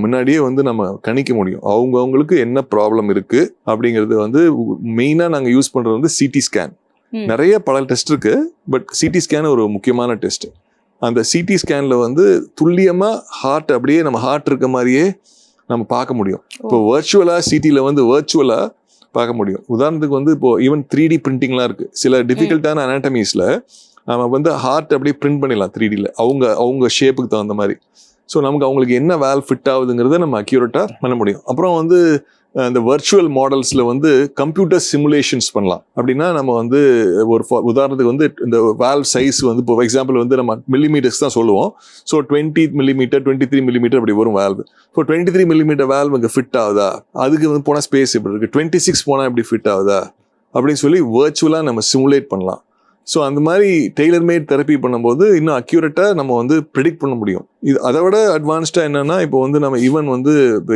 முன்னாடியே வந்து நம்ம கணிக்க முடியும். அவங்களுக்கு என்ன ப்ராப்ளம் இருக்கு அப்படிங்கிறது வந்து மெயினாக நாங்கள் யூஸ் பண்ணுறது வந்து சிடி ஸ்கேன். நிறைய பல டெஸ்ட் இருக்கு, பட் சிடி ஸ்கேன் ஒரு முக்கியமான டெஸ்ட். அந்த சிடி ஸ்கேன்ல வந்து துல்லியமா ஹார்ட் அப்படியே நம்ம ஹார்ட் இருக்க மாதிரியே நம்ம பார்க்க முடியும். இப்போ வர்ச்சுவலா சிடியில் வந்து வர்ச்சுவலா பார்க்க முடியும். உதாரணத்துக்கு வந்து இப்போ ஈவன் 3D பிரிண்டிங்லாம் இருக்கு. சில டிஃபிகல்ட்டான அனாட்டமிஸ்ல நம்ம வந்து ஹார்ட் அப்படியே பிரிண்ட் பண்ணிடலாம் 3Dல அவங்க ஷேப்புக்கு தகுந்த மாதிரி. ஸோ நமக்கு அவங்களுக்கு என்ன வேல் ஃபிட் ஆகுதுங்கிறத நம்ம அக்யூரேட்டாக பண்ண முடியும். அப்புறம் வந்து இந்த வர்ச்சுவல் மாடல்ஸில் வந்து கம்ப்யூட்டர் சிமுலேஷன்ஸ் பண்ணலாம். அப்படின்னா நம்ம வந்து ஒரு உதாரணத்துக்கு வந்து இந்த வேல் சைஸ் வந்து இப்போ எக்ஸாம்பிள் வந்து நம்ம மில்லிமீட்டர்ஸ் தான் சொல்லுவோம். ஸோ 20 மில்லிமீட்டர் 23 மில்லிமீட்டர் அப்படி வரும் வேல்வு. ஸோ 23 மில்லிமீட்டர் வேல்வ் இங்கே ஃபிட் ஆகுதா, அதுக்கு வந்து போனால் ஸ்பேஸ் எப்படி இருக்குது, 26 போனால் எப்படி ஃபிட் ஆகுதா அப்படின்னு சொல்லி வர்ச்சுவலாக நம்ம சிமுலேட் பண்ணலாம். ஸோ அந்த மாதிரி டெய்லர் மேட் தெரப்பி பண்ணும்போது இன்னும் அக்யூரேட்டாக நம்ம வந்து ப்ரிடிக்ட் பண்ண முடியும். இது அதை விட அட்வான்ஸ்டாக என்னென்னா இப்போ வந்து நம்ம ஈவன் வந்து